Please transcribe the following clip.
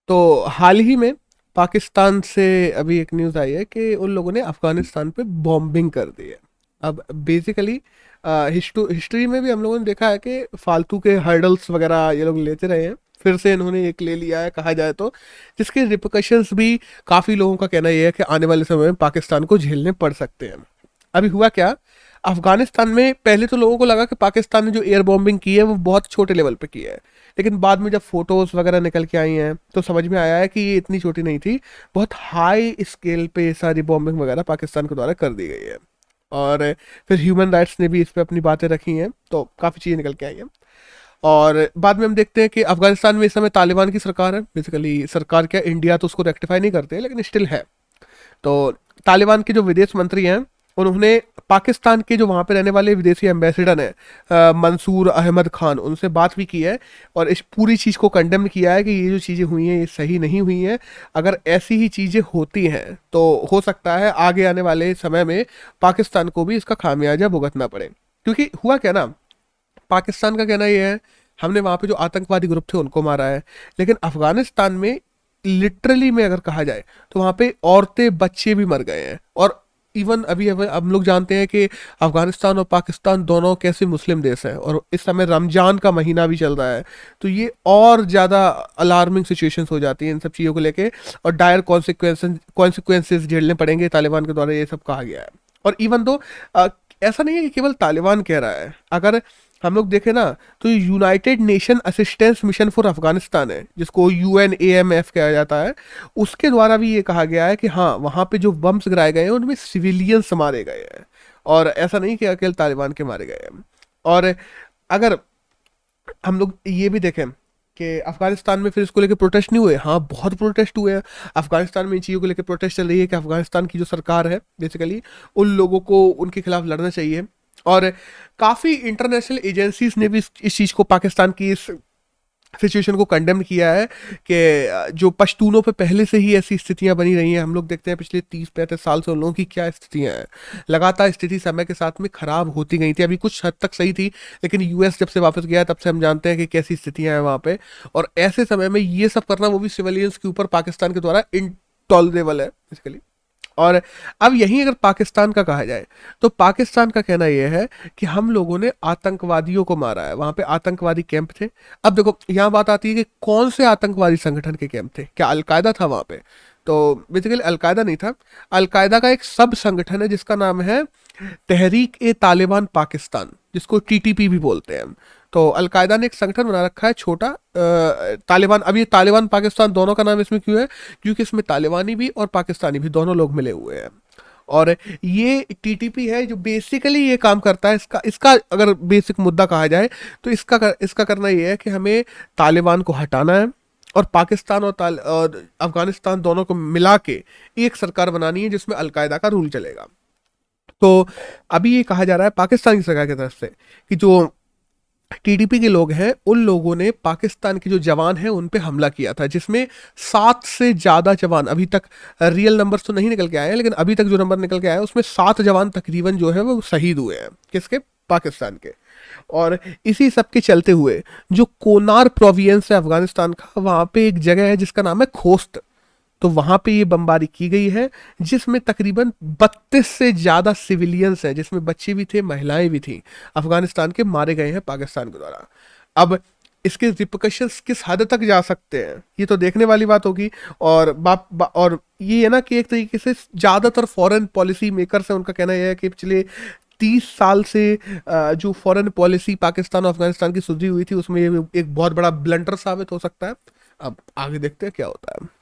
तो हाल ही में पाकिस्तान से अभी एक न्यूज़ आई है कि उन लोगों ने अफगानिस्तान पे बॉम्बिंग कर दी है। अब बेसिकली हिस्ट्री में भी हम लोगों ने देखा है कि फालतू के हर्डल्स वगैरह ये लोग लेते रहे हैं, फिर से इन्होंने एक ले लिया है कहा जाए तो, जिसके रिpercussions भी काफ़ी लोगों का कहना ये है कि आने वाले समय में पाकिस्तान को झेलने पड़ सकते हैं। अभी हुआ क्या, अफगानिस्तान में पहले तो लोगों को लगा कि पाकिस्तान ने जो एयर बॉम्बिंग की है वो बहुत छोटे लेवल पे की है, लेकिन बाद में जब फोटोज वगैरह निकल के आई हैं तो समझ में आया है कि ये इतनी छोटी नहीं थी, बहुत हाई स्केल पे ये सारी बॉम्बिंग वगैरह पाकिस्तान के द्वारा कर दी गई है। और फिर ह्यूमन राइट्स ने भी इस पर अपनी बातें रखी हैं, तो काफ़ी चीज़ें निकल के आई हैं। और बाद में हम देखते हैं कि अफगानिस्तान में इस समय तालिबान की सरकार है। बेसिकली सरकार क्या, इंडिया तो उसको रेक्टिफाई नहीं करते लेकिन स्टिल है। तो तालिबान के जो विदेश मंत्री हैं उन्होंने पाकिस्तान के जो वहाँ पे रहने वाले विदेशी एम्बेसडर हैं मंसूर अहमद खान, उनसे बात भी की है और इस पूरी चीज़ को कंडेम किया है कि ये जो चीज़ें हुई हैं ये सही नहीं हुई हैं। अगर ऐसी ही चीज़ें होती हैं तो हो सकता है आगे आने वाले समय में पाकिस्तान को भी इसका खामियाजा भुगतना पड़े। क्योंकि हुआ क्या ना, पाकिस्तान का कहना ये है हमने वहाँ पे जो आतंकवादी ग्रुप थे उनको मारा है, लेकिन अफगानिस्तान में लिटरली में अगर कहा जाए तो वहाँ पे औरतें बच्चे भी मर गए हैं। और इवन अभी अभी हम लोग जानते हैं कि अफगानिस्तान और पाकिस्तान दोनों कैसे मुस्लिम देश हैं और इस समय रमजान का महीना भी चल रहा है, तो ये और ज़्यादा अलार्मिंग सिचुएशंस हो जाती हैं इन सब चीज़ों को लेके, और डायर कॉन्सिक्वेंसेस झेलने पड़ेंगे तालिबान के द्वारा, ये सब कहा गया है। और इवन दो ऐसा नहीं है कि केवल तालिबान कह रहा है, अगर हम लोग देखें ना तो ये United nation assistance mission for Afghanistan है जिसको UNAMF कहा जाता है, उसके द्वारा भी ये कहा गया है कि हाँ वहाँ पे जो बम्स गिराए गए हैं उनमें सिविलियंस मारे गए हैं, और ऐसा नहीं कि अकेले तालिबान के मारे गए हैं। और अगर हम लोग ये भी देखें कि अफगानिस्तान में फिर इसको लेकर प्रोटेस्ट नहीं हुए, हाँ बहुत प्रोटेस्ट हुए हैं। अफगानिस्तान में इन चीज़ों को लेकर प्रोटेस्ट चल रही है कि अफगानिस्तान की जो सरकार है बेसिकली उन लोगों को उनके खिलाफ लड़ना चाहिए। और काफ़ी इंटरनेशनल एजेंसीज ने भी इस चीज़ को, पाकिस्तान की इस सिचुएशन को कंडेम किया है कि जो पश्तूनों पे पहले से ही ऐसी स्थितियां बनी रही हैं। हम लोग देखते हैं पिछले 30-35 साल से उन लोगों की क्या स्थितियां हैं, लगातार स्थिति समय के साथ में खराब होती गई थी। अभी कुछ हद तक सही थी, लेकिन US जब से वापस गया तब से हम जानते हैं कि कैसी स्थितियां हैं वहाँ पे। और ऐसे समय में ये सब करना, वो भी सिविलियंस के ऊपर, पाकिस्तान के द्वारा इनटॉलरेबल है बेसिकली। और अब यहीं अगर पाकिस्तान का कहा जाए तो पाकिस्तान का कहना यह है कि हम लोगों ने आतंकवादियों को मारा है, वहां पे आतंकवादी कैंप थे। अब देखो यहाँ बात आती है कि कौन से आतंकवादी संगठन के कैंप थे, क्या अलकायदा था वहां पे? तो बेसिकली अलकायदा नहीं था, अलकायदा का एक सब संगठन है जिसका नाम है तहरीक ए तालिबान पाकिस्तान, जिसको TTP भी बोलते हैं। तो अलकायदा ने एक संगठन बना रखा है छोटा, तालिबान। अब ये तालिबान पाकिस्तान दोनों का नाम इसमें क्यों है, क्योंकि इसमें तालिबानी भी और पाकिस्तानी भी दोनों लोग मिले हुए हैं। और ये TTP है जो बेसिकली ये काम करता है, इसका इसका अगर बेसिक मुद्दा कहा जाए तो इसका करना ये है कि हमें तालिबान को हटाना है और पाकिस्तान और अफगानिस्तान दोनों को मिला के एक सरकार बनानी है जिसमें अलकायदा का रूल चलेगा। तो अभी ये कहा जा रहा है पाकिस्तान की सरकार की तरफ से कि जो TTP के लोग हैं उन लोगों ने पाकिस्तान के जो जवान हैं उन पे हमला किया था, जिसमें 7 से ज़्यादा जवान, अभी तक रियल नंबर्स तो नहीं निकल के आए हैं लेकिन अभी तक जो नंबर निकल के आया है उसमें 7 जवान तकरीबन जो है वो शहीद हुए हैं। किसके? पाकिस्तान के। और इसी सब के चलते हुए जो कोनार प्रोविंस है अफगानिस्तान का, वहाँ पे एक जगह है जिसका नाम है खोस्त, तो वहां पे ये बमबारी की गई है जिसमें तकरीबन 32 से ज़्यादा सिविलियंस हैं, जिसमें बच्चे भी थे, महिलाएं भी थी, अफगानिस्तान के मारे गए हैं पाकिस्तान के द्वारा। अब इसके रिpercussions किस हद तक जा सकते हैं ये तो देखने वाली बात होगी। और और ये है ना कि एक तरीके से ज़्यादातर फॉरेन पॉलिसी मेकर्स हैं उनका कहना यह है कि पिछले 30 साल से जो फॉरेन पॉलिसी पाकिस्तान और अफगानिस्तान की सुधरी हुई थी उसमें ये एक बहुत बड़ा ब्लंडर साबित हो सकता है। अब आगे देखते हैं क्या होता है।